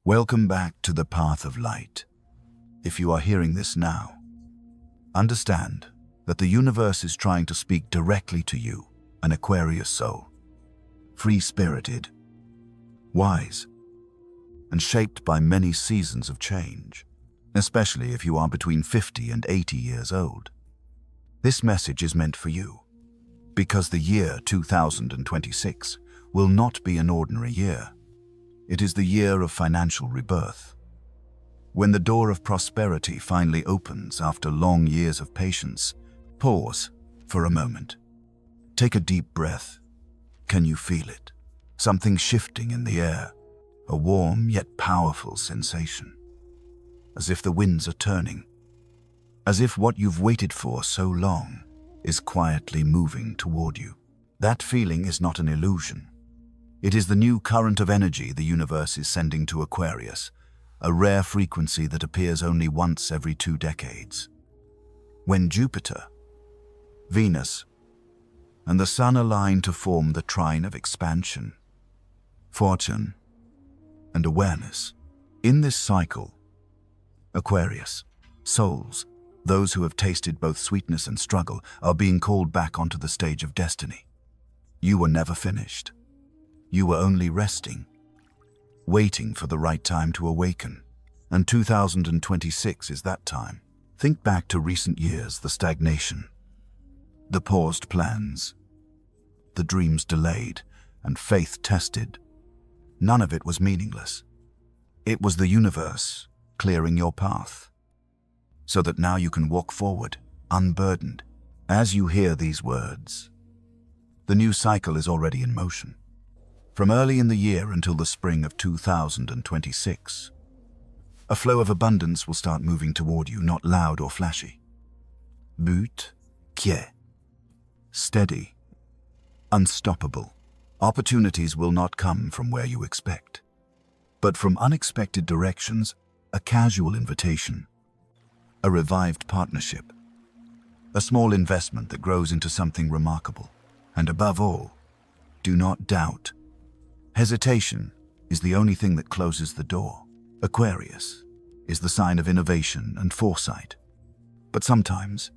Welcome back to the path of light. If you are hearing this now, understand that the universe is trying to speak directly to you, an Aquarius soul. Free-spirited, wise, and shaped by many seasons of change, especially if you are between 50 and 80 years old. This message is meant for you, because the year 2026 will not be an ordinary year. It is the year of financial rebirth. When the door of prosperity finally opens after long years of patience, pause for a moment. Take a deep breath. Can you feel it? Something shifting in the air, a warm yet powerful sensation. As if the winds are turning. As if what you've waited for so long is quietly moving toward you. That feeling is not an illusion. It is the new current of energy the universe is sending to Aquarius, a rare frequency that appears only once every 2 decades. When Jupiter, Venus, and the Sun align to form the trine of expansion, fortune, and awareness. In this cycle, Aquarius, souls, those who have tasted both sweetness and struggle, are being called back onto the stage of destiny. You were never finished. You were only resting, waiting for the right time to awaken. And 2026 is that time. Think back to recent years, the stagnation, the paused plans, the dreams delayed, and faith tested. None of it was meaningless. It was the universe clearing your path, so that now you can walk forward, unburdened. As you hear these words, the new cycle is already in motion. From early in the year until the spring of 2026, a flow of abundance will start moving toward you, not loud or flashy. But quiet, steady, unstoppable. Opportunities will not come from where you expect, but from unexpected directions, a casual invitation, a revived partnership, a small investment that grows into something remarkable. And above all, do not doubt. Hesitation is the only thing that closes the door. Aquarius is the sign of innovation and foresight. But sometimes,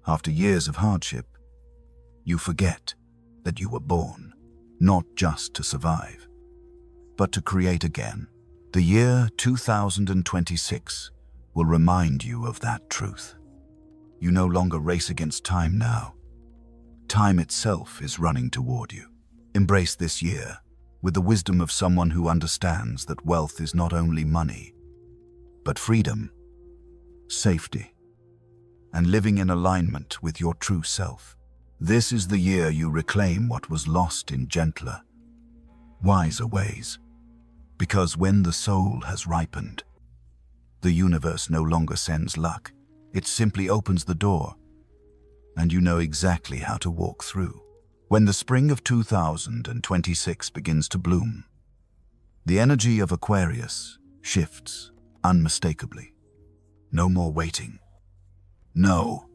after years of hardship, you forget that you were born not just to survive, but to create again. The year 2026 will remind you of that truth. You no longer race against time now. Time itself is running toward you. Embrace this year with the wisdom of someone who understands that wealth is not only money, but freedom, safety, and living in alignment with your true self. This is the year you reclaim what was lost in gentler, wiser ways. Because when the soul has ripened, the universe no longer sends luck. It simply opens the door, and you know exactly how to walk through. When the spring of 2026 begins to bloom, the energy of Aquarius shifts unmistakably. No more waiting. No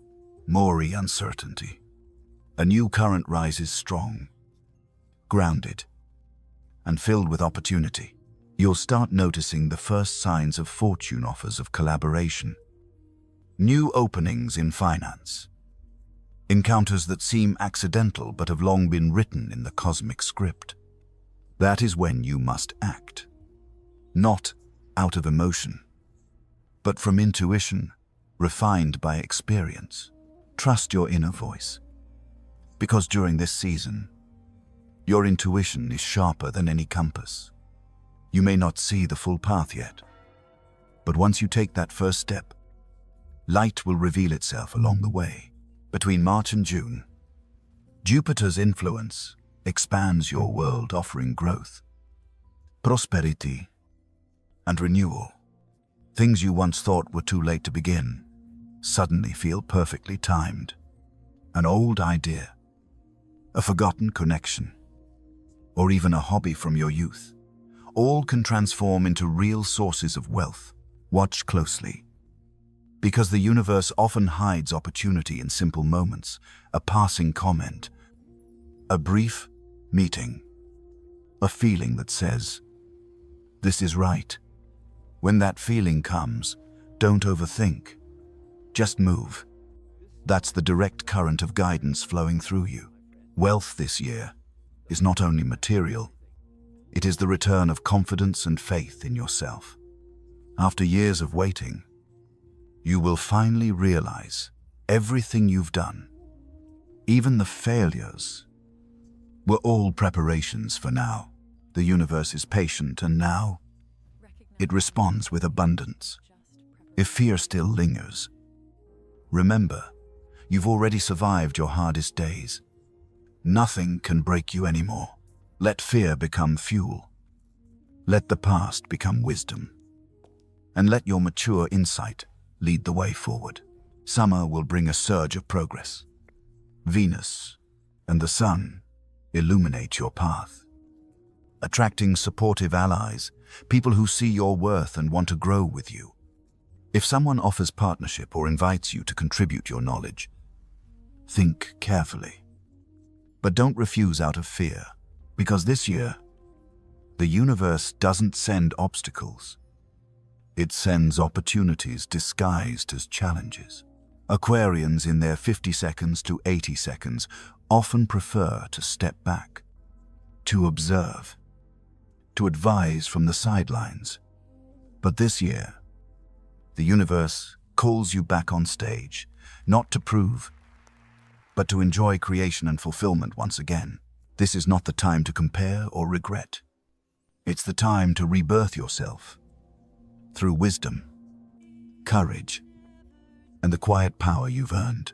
more uncertainty. A new current rises strong, grounded, and filled with opportunity. You'll start noticing the first signs of fortune offers of collaboration, new openings in finance, encounters that seem accidental but have long been written in the cosmic script. That is when you must act, not out of emotion, but from intuition, refined by experience. Trust your inner voice, because during this season, your intuition is sharper than any compass. You may not see the full path yet, but once you take that first step, light will reveal itself along the way. Between March and June, Jupiter's influence expands your world, offering growth, prosperity, and renewal. Things you once thought were too late to begin suddenly feel perfectly timed. An old idea, a forgotten connection, or even a hobby from your youth, all can transform into real sources of wealth. Watch closely, because the universe often hides opportunity in simple moments, a passing comment, a brief meeting, a feeling that says, This is right. When that feeling comes, don't overthink. Just move. That's the direct current of guidance flowing through you. Wealth this year is not only material, it is the return of confidence and faith in yourself. After years of waiting, you will finally realize everything you've done, even the failures, were all preparations for now. The universe is patient, and now it responds with abundance. If fear still lingers, remember, you've already survived your hardest days. Nothing can break you anymore. Let fear become fuel. Let the past become wisdom. And let your mature insight lead the way forward. Summer will bring a surge of progress. Venus and the Sun illuminate your path, attracting supportive allies, people who see your worth and want to grow with you. If someone offers partnership or invites you to contribute your knowledge, think carefully. But don't refuse out of fear, because this year, the universe doesn't send obstacles. It sends opportunities disguised as challenges. Aquarians in their 50 seconds to 80 seconds often prefer to step back, to observe, to advise from the sidelines. But this year, the universe calls you back on stage, not to prove, but to enjoy creation and fulfillment once again. This is not the time to compare or regret. It's the time to rebirth yourself through wisdom, courage, and the quiet power you've earned.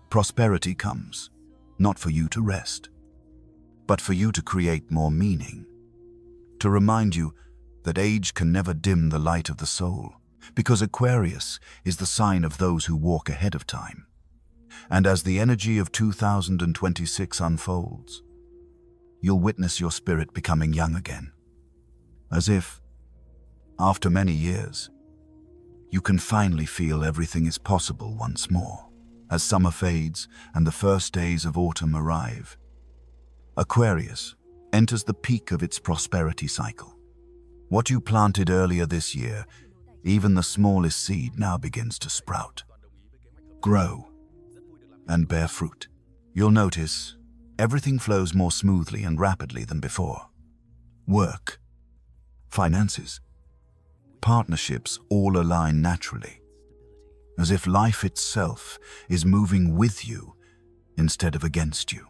Prosperity comes, not for you to rest, but for you to create more meaning, to remind you that age can never dim the light of the soul, because Aquarius is the sign of those who walk ahead of time. And as the energy of 2026 unfolds, you'll witness your spirit becoming young again, as if, after many years, you can finally feel everything is possible once more. As summer fades and the first days of autumn arrive, Aquarius enters the peak of its prosperity cycle. What you planted earlier this year, even the smallest seed, now begins to sprout, grow, and bear fruit. You'll notice everything flows more smoothly and rapidly than before. Work, finances, partnerships all align naturally, as if life itself is moving with you instead of against you.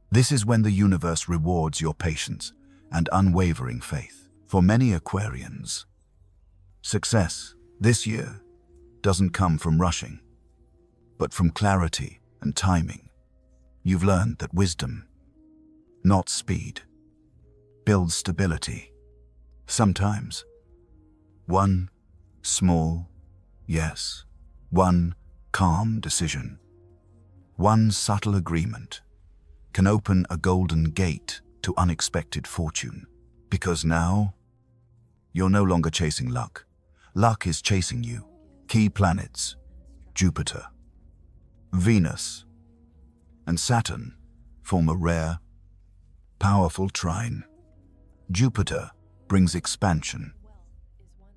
This is when the universe rewards your patience and unwavering faith. For many Aquarians, success this year doesn't come from rushing, but from clarity and timing. You've learned that wisdom, not speed, builds stability. Sometimes, one small yes, one calm decision, one subtle agreement can open a golden gate to unexpected fortune. Because now, you're no longer chasing luck. Luck is chasing you. Key planets, Jupiter, Venus, and Saturn form a rare, powerful trine. Jupiter brings expansion.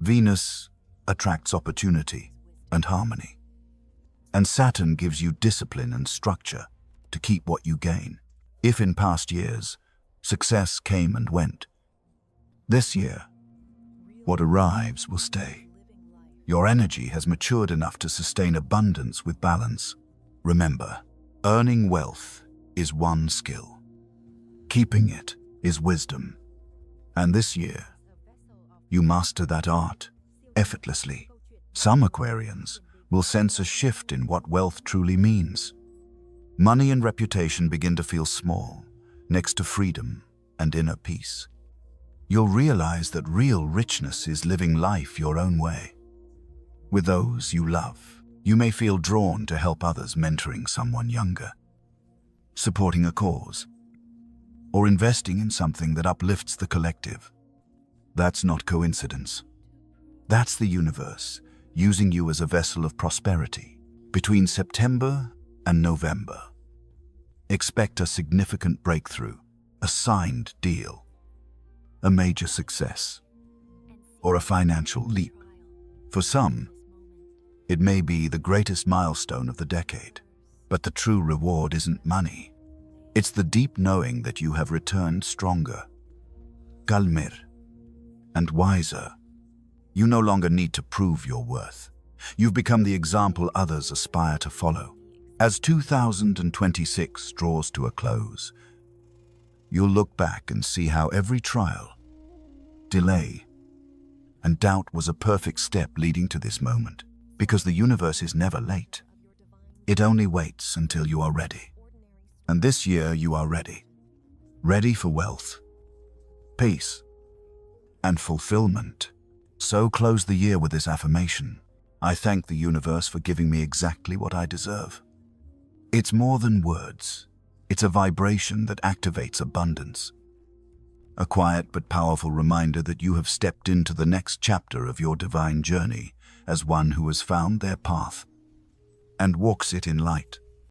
Venus attracts opportunity and harmony. And Saturn gives you discipline and structure to keep what you gain. If in past years, success came and went, this year, what arrives will stay. Your energy has matured enough to sustain abundance with balance. Remember, earning wealth is one skill. Keeping it is wisdom. And this year, you master that art effortlessly. Some Aquarians will sense a shift in what wealth truly means. Money and reputation begin to feel small, next to freedom and inner peace. You'll realize that real richness is living life your own way. With those you love, you may feel drawn to help others, mentoring someone younger, supporting a cause, or investing in something that uplifts the collective. That's not coincidence. That's the universe using you as a vessel of prosperity. Between September and November, expect a significant breakthrough, a signed deal, a major success. or a financial leap. For some, it may be the greatest milestone of the decade, but the true reward isn't money. It's the deep knowing that you have returned stronger, calmer, and wiser. You no longer need to prove your worth. You've become the example others aspire to follow. As 2026 draws to a close, you'll look back and see how every trial, delay, and doubt was a perfect step leading to this moment, because the universe is never late. It only waits until you are ready. And this year you are ready. Ready for wealth, peace, and fulfillment. So close the year with this affirmation. I thank the universe for giving me exactly what I deserve. It's more than words. It's a vibration that activates abundance. A quiet but powerful reminder that you have stepped into the next chapter of your divine journey as one who has found their path and walks it in light.